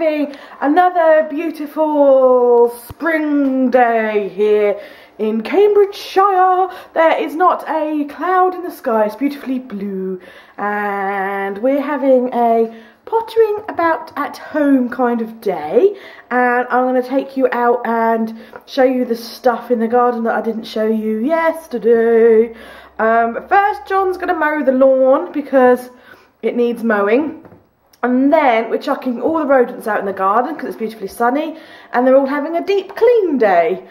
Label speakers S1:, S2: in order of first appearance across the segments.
S1: having another beautiful spring day here in Cambridgeshire. There is not a cloud in the sky, it's beautifully blue, and we're having a pottering about at home kind of day, and I'm going to take you out and show you the stuff in the garden that I didn't show you yesterday. But first, John's going to mow the lawn because it needs mowing, and then we're chucking all the rodents out in the garden because it's beautifully sunny and they're all having a deep clean day.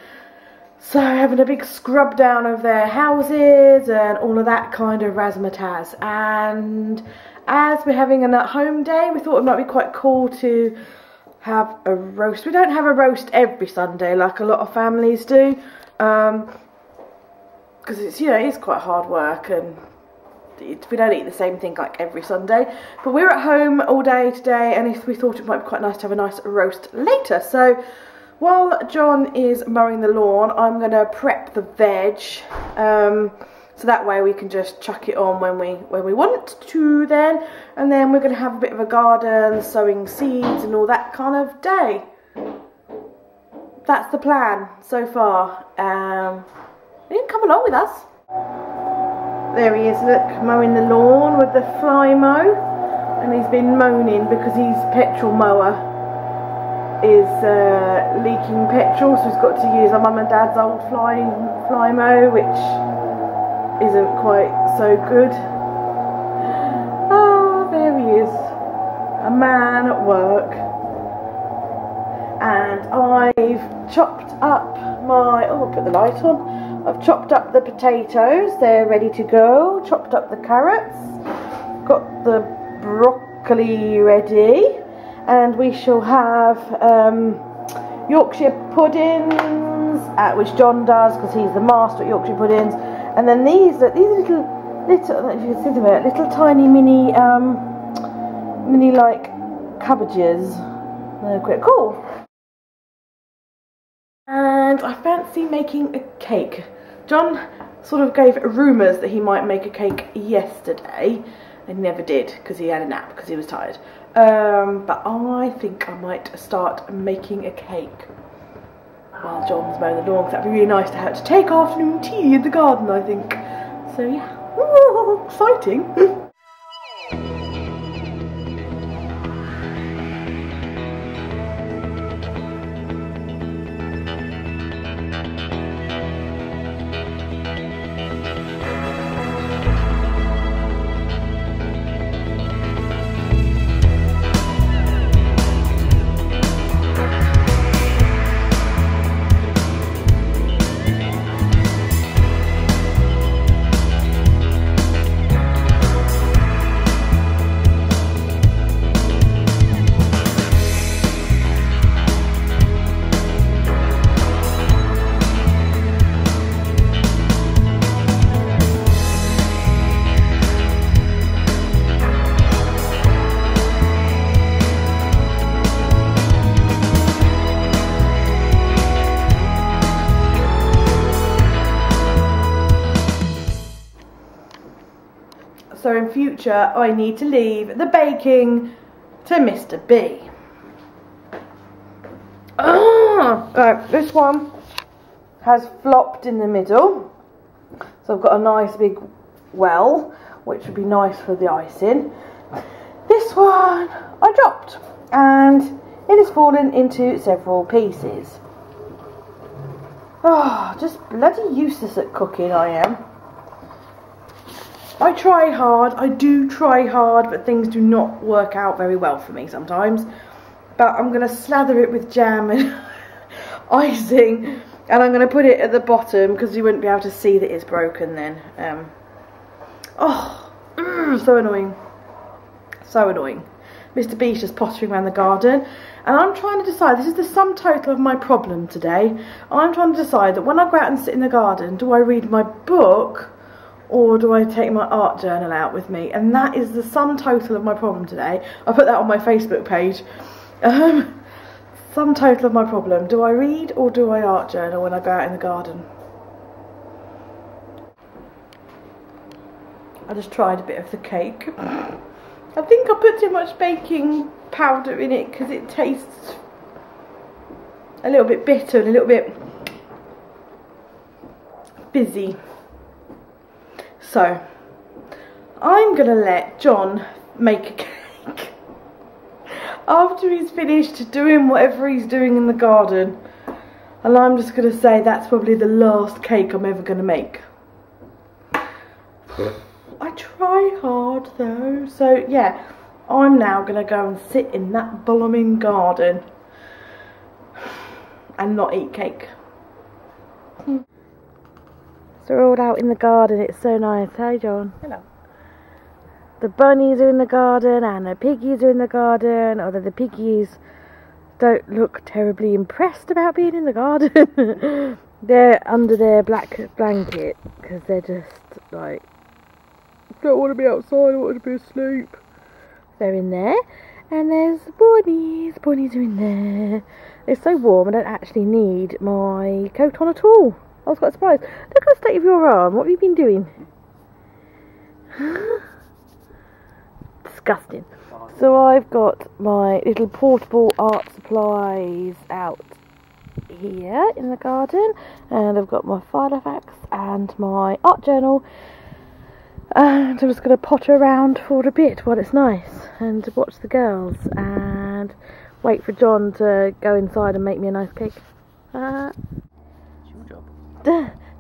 S1: So having a big scrub down of their houses and all of that kind of razzmatazz. And as we're having an at-home day, we thought it might be quite cool to have a roast. We don't have a roast every Sunday like a lot of families do, because it's, you know, it's quite hard work and we don't eat the same thing like every Sunday. But we're at home all day today, and we thought it might be quite nice to have a nice roast later. So while John is mowing the lawn, I'm going to prep the veg, so that way we can just chuck it on when we want to then. And then we're going to have a bit of a garden, sowing seeds and all that kind of day. That's the plan so far. You can come along with us. There he is, look, mowing the lawn with the fly mow. And he's been moaning because his petrol mower is leaking petrol, so he's got to use our mum and dad's old fly mow, which isn't quite so good. Ah, there he is, a man at work. And I've chopped up my, oh, I'll put the light on. I've chopped up the potatoes, they're ready to go. Chopped up the carrots, got the broccoli ready. And we shall have Yorkshire puddings, which John does because he's the master at Yorkshire puddings. And then these are little, if you can see them, little tiny mini like cabbages. They're quite cool. And I fancy making a cake. John sort of gave rumours that he might make a cake yesterday. And never did because he had a nap because he was tired. But I think I might start making a cake while John's mowing the lawn, because that'd be really nice to have to take afternoon tea in the garden, I think. So yeah, ooh, exciting. So in future I need to leave the baking to Mr. B. Right, this one has flopped in the middle, so I've got a nice big well, which would be nice for the icing. This one I dropped and it has fallen into several pieces. Oh, just bloody useless at cooking I am. I try hard, I do try hard, but things do not work out very well for me sometimes. But I'm going to slather it with jam and icing, and I'm going to put it at the bottom because you wouldn't be able to see that it's broken then. So annoying. So annoying. Mr. B's just pottering around the garden, and I'm trying to decide, this is the sum total of my problem today. I'm trying to decide that when I go out and sit in the garden, do I read my book or do I take my art journal out with me? And that is the sum total of my problem today. I put that on my Facebook page. Sum total of my problem. Do I read or do I art journal when I go out in the garden? I just tried a bit of the cake. I think I put too much baking powder in it because it tastes a little bit bitter and a little bit fizzy. So I'm gonna let John make a cake after he's finished doing whatever he's doing in the garden, and I'm just gonna say that's probably the last cake I'm ever gonna make. I try hard though, so yeah, I'm now gonna go and sit in that blooming garden and not eat cake. So we're all out in the garden, it's so nice. Hi John.
S2: Hello.
S1: The bunnies are in the garden and the piggies are in the garden, although the piggies don't look terribly impressed about being in the garden. They're under their black blanket because they're just like, don't want to be outside, I want to be asleep. They're in there, and there's bunnies. Bunnies are in there. It's so warm I don't actually need my coat on at all. I was quite surprised. Look at the state of your arm. What have you been doing? Disgusting. So I've got my little portable art supplies out here in the garden, and I've got my Filofax and my art journal, and I'm just going to potter around for a bit while it's nice and watch the girls and wait for John to go inside and make me a nice cake.
S2: It's your job.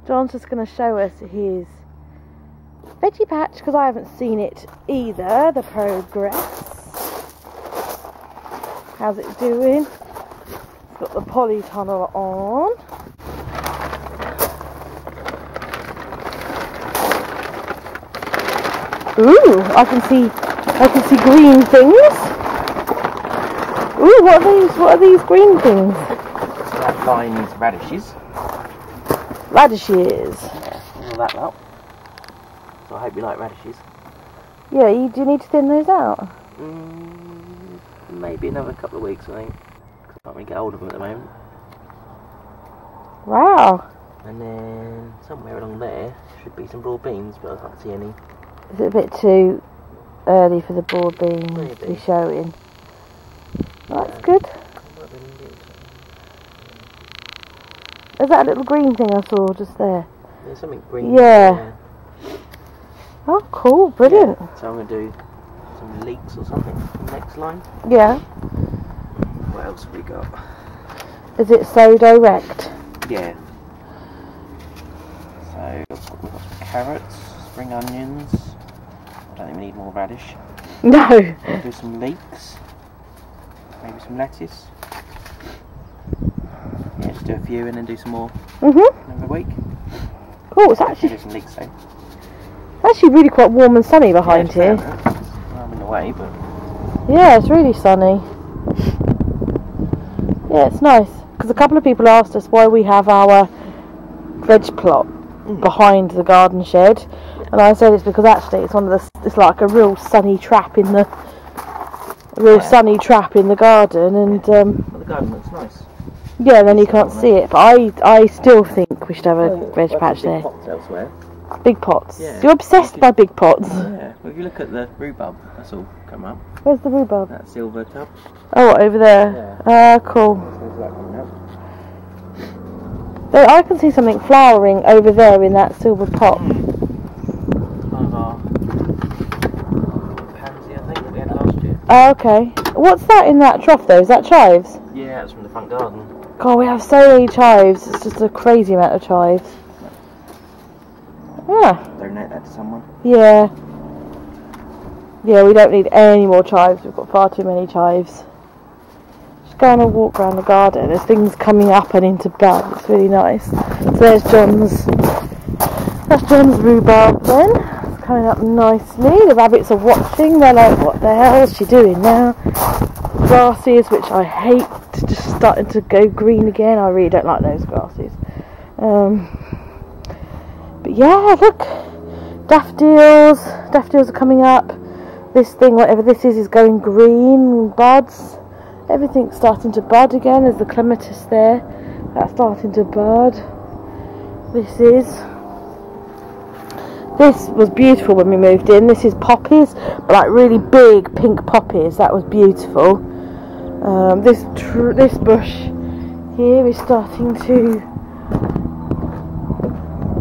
S1: John's just going to show us his veggie patch because I haven't seen it either, the progress. How's it doing? It's got the polytunnel on. Ooh, I can see green things. Ooh, what are these green things?
S2: So that line's radishes.
S1: Radishes.
S2: Yeah, all that lot. So I hope you like radishes.
S1: Yeah, do you need to thin those out?
S2: Maybe another couple of weeks, I think. Can't really get hold of them at the moment.
S1: Wow.
S2: And then somewhere along there should be some broad beans, but I can't see any.
S1: Is it a bit too early for the broad beans to be showing? Well, that's good. Is that a little green thing I saw just there?
S2: There's something green.
S1: Yeah. Oh, cool. Brilliant.
S2: Yeah. So I'm going to do some leeks or something from the next line.
S1: Yeah.
S2: What else have we got?
S1: Is it so direct?
S2: Yeah. So we've got some carrots, spring onions. I don't think we need more radish.
S1: No.
S2: We'll do some leeks. Maybe some lettuce. Yeah, just do a few and then do some more another week.
S1: Cool. It's actually
S2: do some leeks though.
S1: Actually really quite warm and sunny behind here.
S2: I'm in the way, but
S1: yeah, it's really sunny. Yeah, it's nice because a couple of people asked us why we have our veg plot behind the garden shed, and I said it's because actually it's like a real sunny trap in the sunny trap in the garden, and
S2: well, the garden looks nice.
S1: Yeah, then you can't see it, but I still think we should have a veg patch there.
S2: Pots elsewhere.
S1: Big pots.
S2: Yeah.
S1: You're obsessed by big pots.
S2: Yeah. Well, if you look at the rhubarb, that's all come up.
S1: Where's the rhubarb?
S2: That silver tub.
S1: Oh, what, over there?
S2: Yeah.
S1: Cool.
S2: There's that coming up.
S1: I can see something flowering over there in that silver pot.
S2: One of our pansy, I think, that we had last year.
S1: Oh, okay. What's that in that trough though? Is that chives?
S2: Yeah, that's from the front garden.
S1: God, we have so many chives. It's just a crazy amount of chives. Yeah.
S2: Donate that to someone.
S1: Yeah. Yeah, we don't need any more chives. We've got far too many chives. Just go on a walk around the garden. There's things coming up and into bud. It's really nice. So there's John's. That's John's rhubarb then. It's coming up nicely. The rabbits are watching. They're like, what the hell is she doing now? Grasses, which I hate, just starting to go green again. I really don't like those grasses. But yeah, look. Daffodils. Daffodils are coming up. This thing, whatever this is going green. Buds. Everything's starting to bud again. There's the clematis there. That's starting to bud. This is. This was beautiful when we moved in. This is poppies, like really big pink poppies. That was beautiful. This bush here is starting to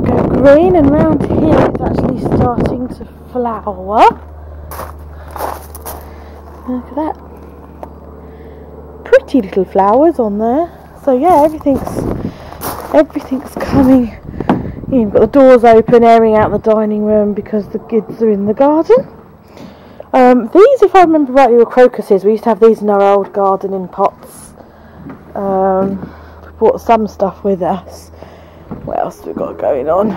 S1: go green, and round here it's actually starting to flower. Look at that. Pretty little flowers on there. So yeah, everything's coming. You've got the doors open, airing out the dining room because the kids are in the garden. These, if I remember rightly, were crocuses. We used to have these in our old garden in pots. We brought some stuff with us. What else have we got going on?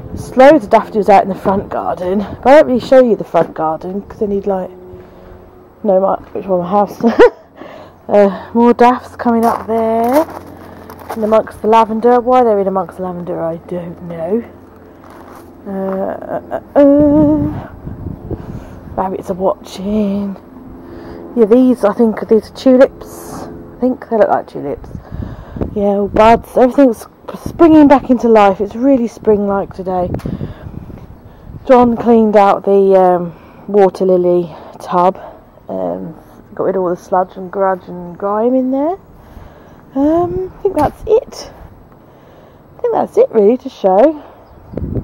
S1: There's loads of daffodils out in the front garden. But I don't really show you the front garden because I need which one my house. More daffs coming up there. In amongst the lavender. Why they're in amongst the lavender, I don't know. Rabbits are watching. Yeah, I think these are tulips. I think they look like tulips. Yeah, all buds. Everything's springing back into life. It's really spring-like today. John cleaned out the water lily tub. Got rid of all the sludge and grime in there. I think that's it. Really to show.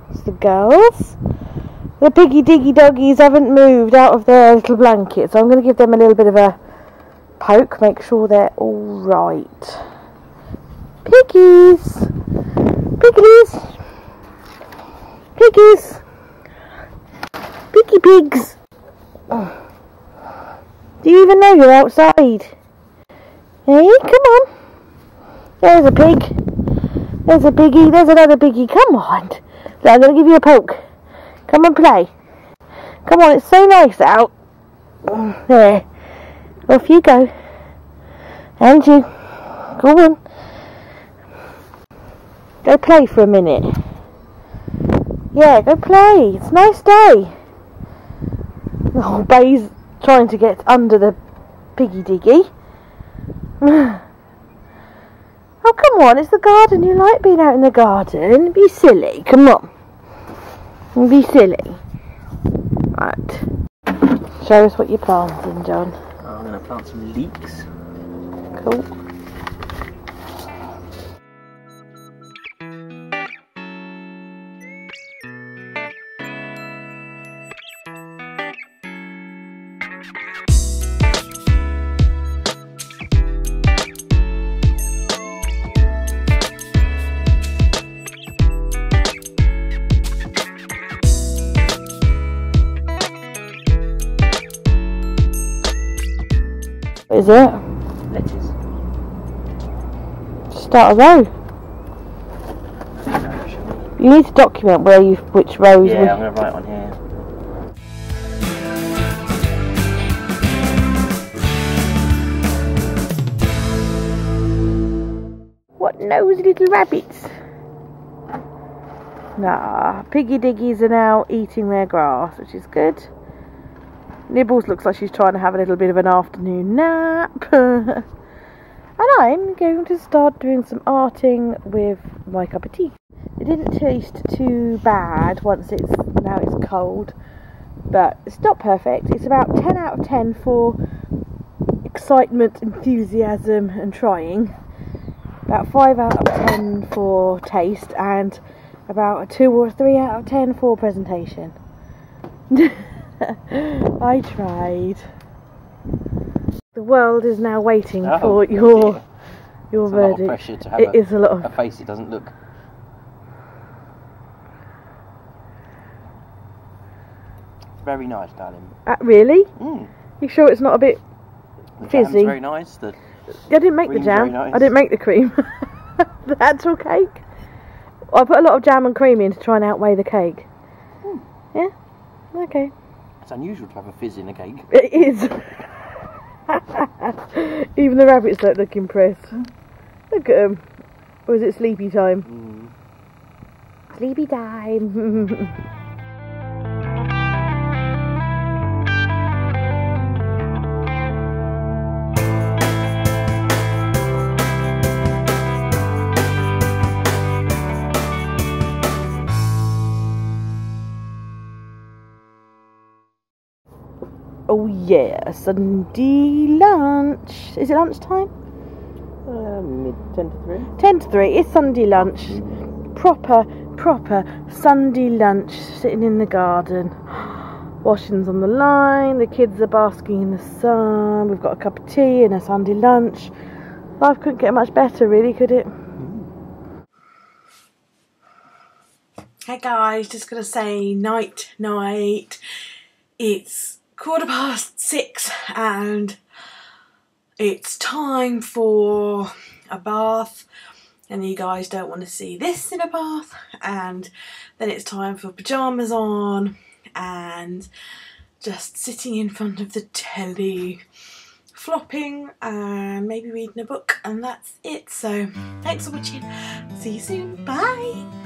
S1: It's the girls. The piggy diggy doggies haven't moved out of their little blanket, so I'm going to give them a little bit of a poke, make sure they're all right. Piggies, piggy pigs. Oh. Do you even know you're outside? Hey, come on. There's a pig. There's a piggy. There's another piggy. Come on. I'm going to give you a poke. Come and play. Come on, it's so nice out. There. Off you go. And you. Go on. Go play for a minute. Yeah, go play. It's a nice day. Oh, Bay's trying to get under the piggy diggy. Oh, come on, it's the garden. You like being out in the garden. Be silly. Come on. Be silly. Right. Show us what you're planting, John.
S2: I'm going to plant some leeks.
S1: Cool. What is it?
S2: Lettuce.
S1: Start a row. You need to document which rows.
S2: Yeah, I'm going to write on here.
S1: What nosy little rabbits? Nah, piggy diggies are now eating their grass, which is good. Nibbles looks like she's trying to have a little bit of an afternoon nap. And I'm going to start doing some arting with my cup of tea. It didn't taste too bad now it's cold, but it's not perfect. It's about 10 out of 10 for excitement, enthusiasm and trying. About 5 out of 10 for taste, and about a 2 or 3 out of 10 for presentation. I tried. The world is now waiting for your verdict.
S2: It's a lot of pressure to have a face it doesn't look. Very nice, darling.
S1: Really?
S2: Mm.
S1: You sure it's not a bit fizzy?
S2: The jam's very nice. I
S1: didn't make the jam.
S2: Nice.
S1: I didn't make the cream. The actual cake. I put a lot of jam and cream in to try and outweigh the cake.
S2: Mm.
S1: Yeah? Okay.
S2: It's unusual to have a fizz in a cake.
S1: It is. Even the rabbits don't look impressed. Look at them. Or is it sleepy time? Sleepy time. Oh yeah, Sunday lunch. Is it lunchtime?
S2: 10 to 3.
S1: 10 to 3. It's Sunday lunch. Proper Sunday lunch. Sitting in the garden. Washing's on the line. The kids are basking in the sun. We've got a cup of tea and a Sunday lunch. Life couldn't get much better, really, could it? Hey guys, just gonna say night. It's 6:15 and it's time for a bath, and you guys don't want to see this in a bath, and then it's time for pyjamas on and just sitting in front of the telly, flopping and maybe reading a book, and that's it. So thanks for watching. See you soon. Bye.